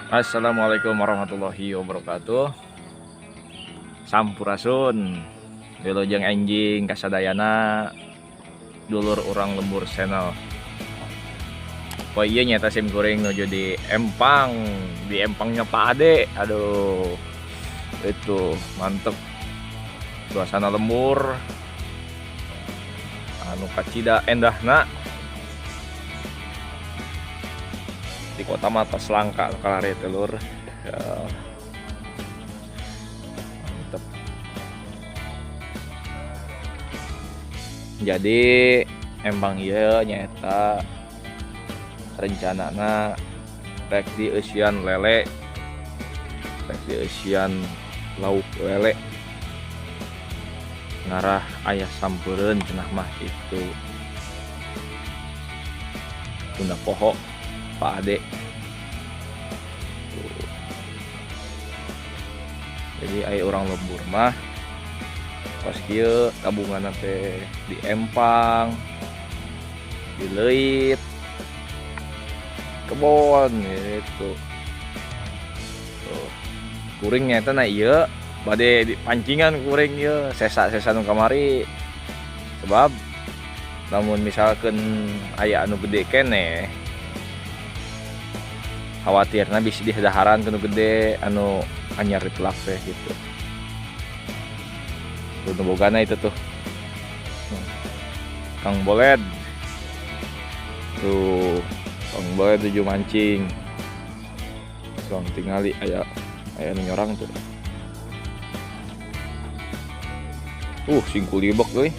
Assalamualaikum warahmatullahi wabarakatuh. Sampurasun wilujeng enjing kasadayana dulur orang lembur channel. Oh iya nyata sim kuring nuju di Empangnya Pak Ade. Aduh, itu mantep suasana lembur anu kacida endahna di kota mata selangka kalare telur ya, mantep. Jadi Empang ieu nyata rencanana rek di eusian lele, rek di eusian lauk lele ngarah ayah sampeureun cenah mah itu tunda poho Pak Ade. Jadi aya orang lembur mah pas kieu tabungan teh di Empang, di Leuit, kebon gitu. Tuh. Kuring nyata na ieu bade pancingan kuring ieu sesa-sesa nu kamari. Sebab namun misalkan aya anu gede keneh khawatirna bisa didaharan anu gede anu anyar ditelak teh gitu. Tuh bogana itu tuh Kang Boled tuh Kang Boled tujuh mancing Kang tingali aya anu nyorang tuh singkul libek euy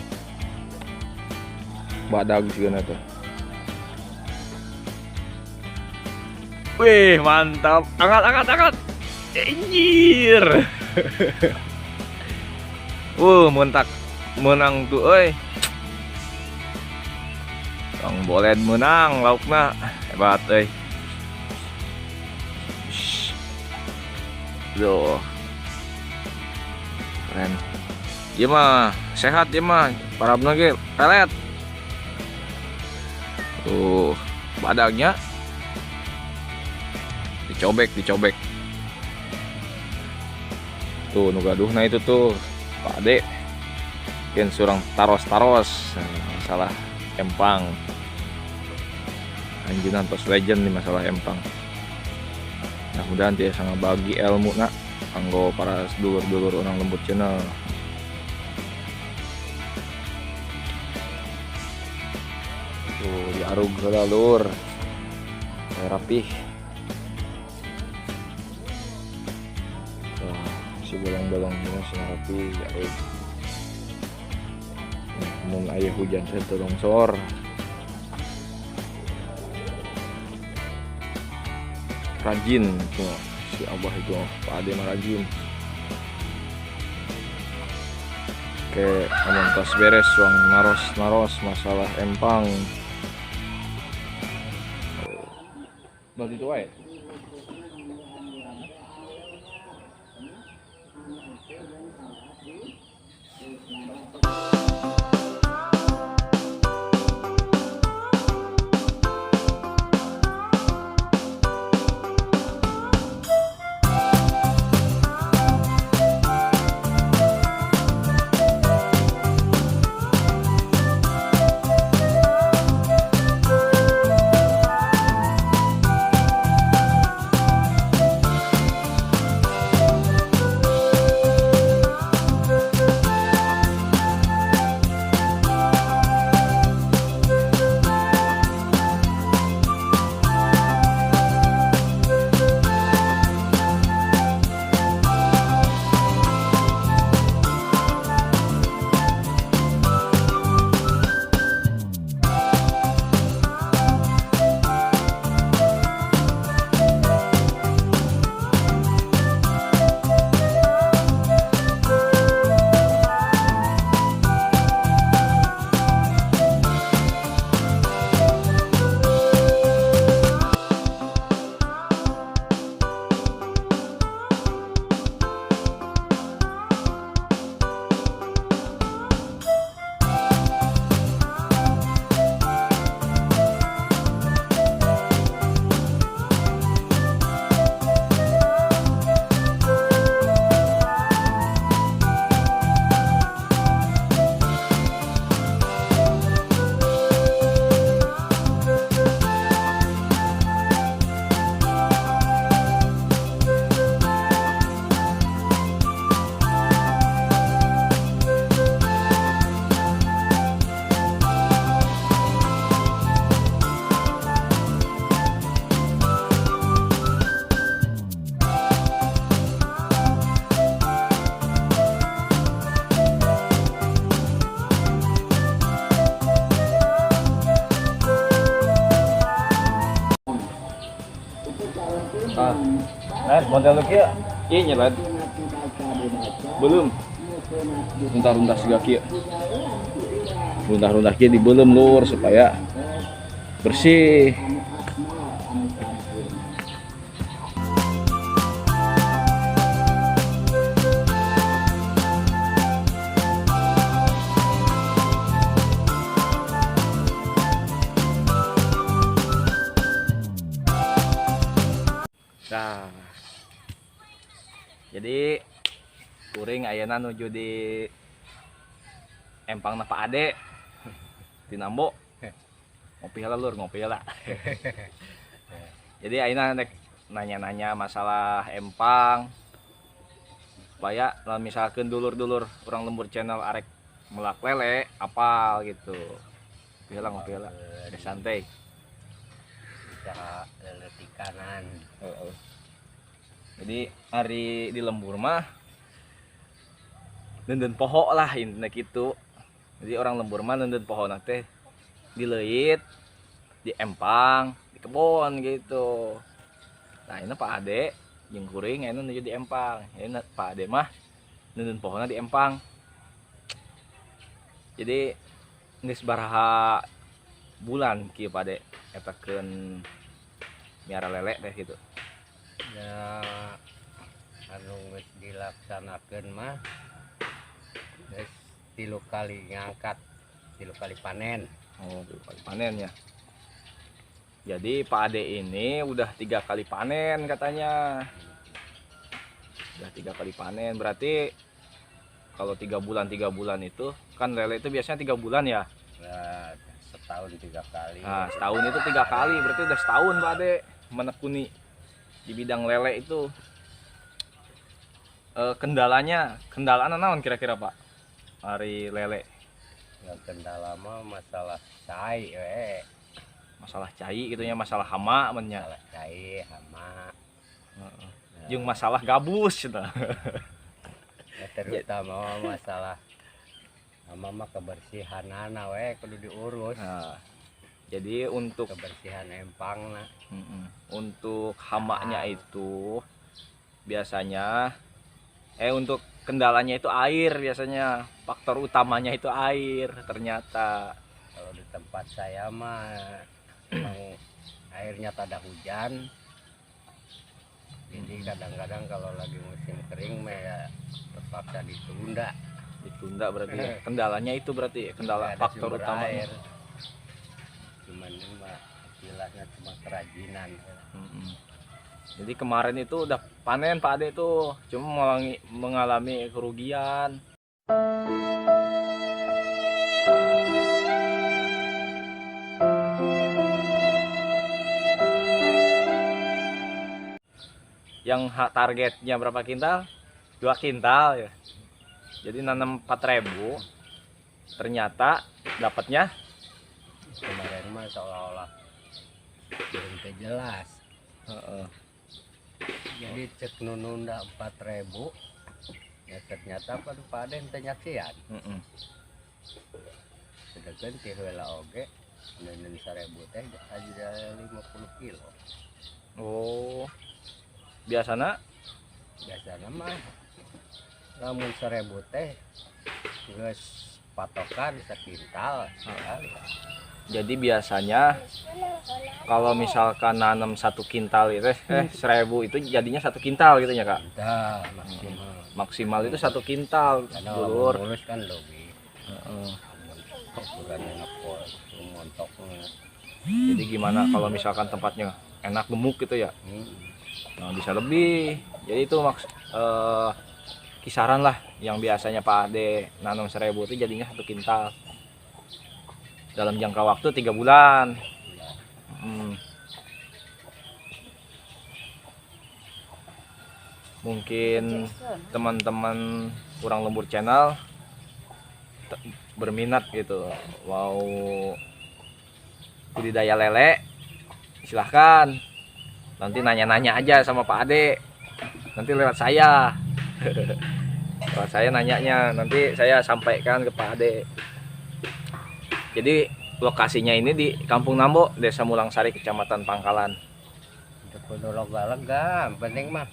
badag sigana tuh. Wih mantap, angkat anjir. Mentak menang tuh euy. Kang Boled menang laukna hebat euy. Duh. Keren. Ieu mah sehat ieu mah, parabna ge pelet. Badagnya dicobek tuh nu gaduhna itu tuh Pak Ade kian surang taros masalah Empang anjunan tos legend di masalah Empang. Mudah-mudahan dia sangat bagi ilmu nak kanggo para dulur-dulur orang lembut channel. Tuh diarug heula lur rapih. Si bolong-bolongnya si rapi ya mun aya hujan teh longsor. Rajin tuh si Abah itu Pak Ade mah rajin. Oke, amun tos beres uang naros masalah Empang. Bagi itu wae. Nah, model lagi ya. Iya nyelat. Belum. Rundah-rundah segala kieu. Rundah-rundah kieu dibelem lur supaya bersih. Nah, jadi kuring ayeuna nuju di empangna Pak Ade di Nambo. Ngopi heula lur, ngopi heula. Jadi ayeuna nanya-nanya masalah empang supaya kalau misalkan dulur-dulur orang lembur channel arek melak lele apal gitu. Ngopi heula, santai. Bisa lele kanan. Jadi hari di lembur mah nenden poho lah intinya gitu. Jadi orang lembur mah nenden poho teh dileit, di empang, di kebon gitu. Nah ini Pak Ade jeung kuring ini nuju di empang. Ini Pak Ade mah nenden pohona di empang. Jadi geus baraha bulan kieu Pak Ade etakeun miara lele teh gitu. Ya anu geus dilaksanakeun mah geus 3 kali ngangkat, 3 kali panen. Oh, 3 kali panen ya. Jadi Pak Ade ini udah 3 kali panen katanya. Udah 3 kali panen berarti kalau 3 bulan itu kan lele itu biasanya 3 bulan ya. Nah, setahun 3 kali. Nah, setahun itu 3 kali berarti udah setahun Pak Ade menekuni di bidang lele itu. Kendalanya naon kira-kira Pak? Hari lele. Yang kendala mah masalah cai we. Masalah cai gitu ya, masalah hama mennya. Masalah cai hama. Heeh. Jeung masalah gabus gitu. Ya, terutama masalah hama mah kebersihanana we kudu diurus. Nah, jadi untuk kebersihan empangna. Untuk hamanya itu biasanya untuk kendalanya itu air biasanya. Faktor utamanya itu air ternyata. Kalau di tempat saya mah emang airnya tada hujan. Jadi kadang-kadang kalau lagi musim kering mah ya terpaksa ditunda. Ditunda berarti ya. Kendalanya itu berarti kendala faktor utama air. Cuman ini mah istilahnya cuma kerajinan. Jadi kemarin itu udah panen Pak Ade tuh, cuma mengalami kerugian. Yang targetnya berapa kintal? 2 kintal ya. Jadi nanam 4.000, ternyata dapatnya Kemarin mah seolah-olah belum jelas. Jadi cek nununda 4.000, ya ternyata pada pada nyaksian. Sedangkan ti heula oge nenen 1.000 teh aja 50 kilo. Oh. Biasana mah lamun 1.000 teh geus patokan sekintal sekali. Jadi biasanya kalau misalkan nanam 1 kintal itu 1.000 itu jadinya 1 kintal gitu ya Kak? Udah maksimal. Maksimal itu 1 kintal. Karena dulur. lurus kan lebih. Ukuran enak kok montoknya. Jadi gimana kalau misalkan tempatnya enak gemuk gitu ya? Nah, bisa lebih. Jadi itu kisaran lah yang biasanya Pak Ade nanam 1.000 itu jadinya 1 kintal. Dalam jangka waktu 3 bulan. Mungkin teman-teman Kurang Lembur Channel berminat gitu mau budidaya lele, silahkan nanti nanya-nanya aja sama Pak Ade, nanti lewat saya. Lewat saya nanyanya, nanti saya sampaikan ke Pak Ade. Jadi lokasinya ini di Kampung Nambo, Desa Mulangsari, Kecamatan Pangkalan. kudu lega-lega, penting mah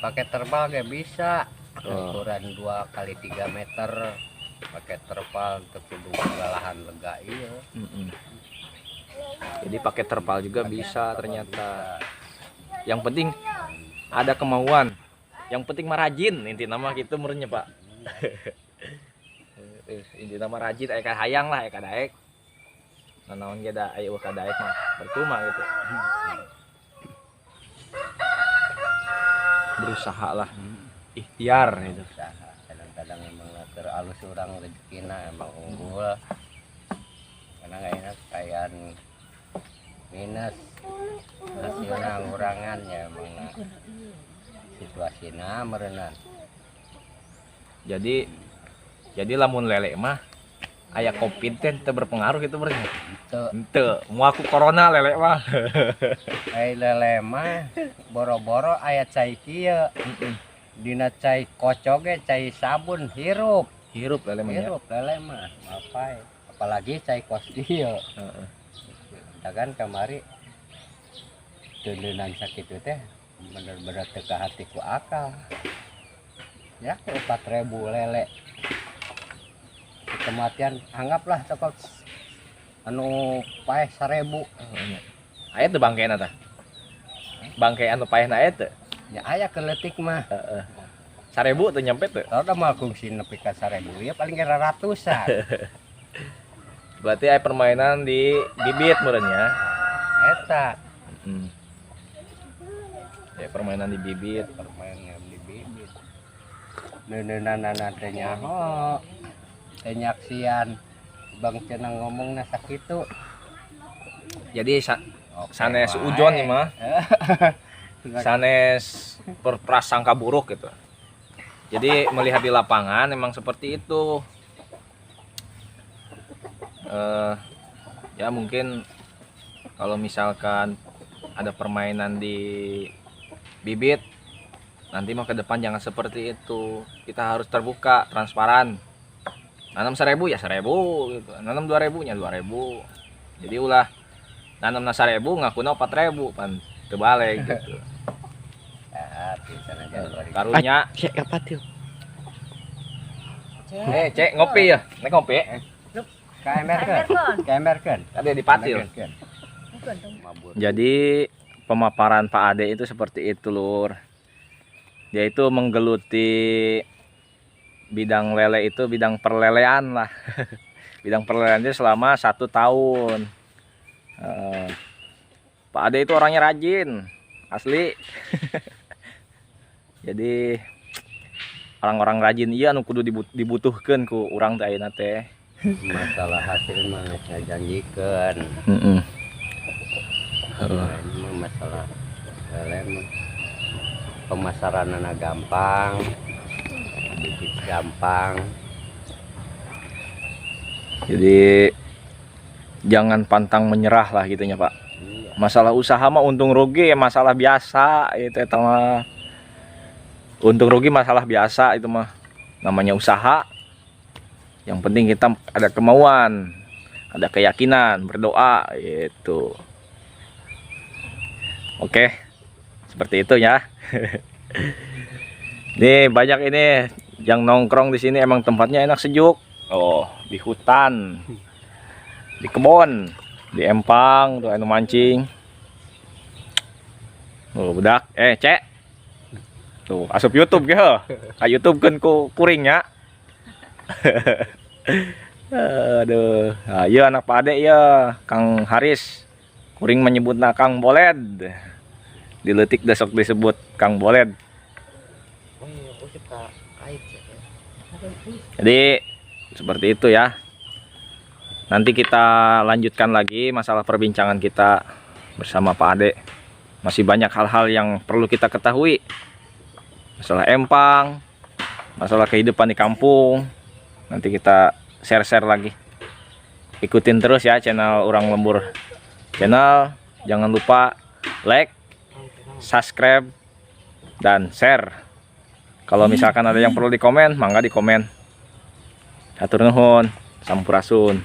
pakai terpal gak bisa. Ukuran 2 kali 3 meter pakai terpal untuk kudu lahan lega iya. Jadi pakai terpal juga Pakai bisa terpal ternyata. bisa. Yang penting ada kemauan. Yang penting mah rajin inti nama gitu merenya Pak. Inti nama rajin aya hayang lah aya daek. Nanaon ge da aya ka daek mah percuma gitu. Berusaha lah, ikhtiar gitu. Usaha. Kadang-kadang emang teralus orang rezekina emang unggul. Karena nggak enak kayaan minus hasilnya ngurangan ya emang situasinya merenang. Jadi lamun lele mah aya covid teh teu berpengaruh gitu berarti. Itu Henteu, mau aku corona lele mah. lele mah boro-boro aya cai kieu. Dina cai kocok ge cai sabun hirup. Hirup lele mah. Hirup lele mah apa apalagi cai kos ieu. Heeh. Dagan kamari tundunan sakit itu teh bener-bener teka hatiku akal ya 4.000 lele kematian anggaplah cokot anu paeh 1.000 Aya teu bangkeana tah? Bangke anu paehna aya teu? ya aya keletik mah Heeh. 1.000 teu nyampe teu? kalau udah mah kungsi nepi ka 1.000 ya paling kira ratusan. Berarti aya permainan di bibit meureun ya. Eta Ya permainan di bibit. permainan di bibit neuneunan teh nyaho teh nyaksian Bang Cenang ngomongna sakitu. Jadi Oke, sanes wae. ujon nih mah. Sanes berprasangka buruk gitu. Jadi melihat di lapangan emang seperti itu. Ya mungkin kalau misalkan ada permainan di bibit nanti mah ke depan jangan seperti itu. Kita harus terbuka, transparan. Nanam 1.000 ya 1.000 gitu. Nanam 2.000 nya 2.000. Jadi ulah nanam 1.000 ngakuna 4.000 pan teu balik gitu. Ya, bisa aja Karunya Cek apa tuh? cek ngopi ya. Nek ngopi. Kamerkeun. Tadi di patil. Mabur. Jadi pemaparan Pak Ade itu seperti itu lur. Dia itu menggeluti bidang lele itu bidang perlelean lah. Bidang perlelean itu selama 1 tahun. Pak Ade itu orangnya rajin asli. Jadi orang-orang rajin iya anu kudu dibutuhkeun ku urang teh ayeuna teh. Masalah hasil mah ngajanjikeun. Ini mah masalah lele mah pemasaranna gampang, bibit gampang. Jadi jangan pantang menyerah lah gitunya Pak. Iya. Masalah usaha mah untung rugi ya masalah biasa itu mah. Untung rugi masalah biasa itu mah. Namanya usaha. Yang penting kita ada kemauan, ada keyakinan, berdoa gitu. Oke. Seperti itu ya. Nih banyak ini yang nongkrong di sini emang tempatnya enak sejuk. Oh, di hutan. Di kebon, di empang tuh anu mancing. Oh, budak. Cek. Tuh, asup YouTube ge heuh. Ka YouTube kan ku kuring nya. Aduh, ayo anak Pak Ade ya, Kang Haris. Kuring menyebutna Kang Boled. Diletik desok disebut Kang Boled. Jadi seperti itu ya. Nanti kita lanjutkan lagi masalah perbincangan kita bersama Pak Ade. Masih banyak hal-hal yang perlu kita ketahui. Masalah empang, masalah kehidupan di kampung. Nanti kita share-share lagi. Ikutin terus ya channel Urang Lembur channel. Jangan lupa like, subscribe, dan share. Kalau misalkan ada yang perlu dikomen, mangga dikomen. Hatur nuhun, sampurasun.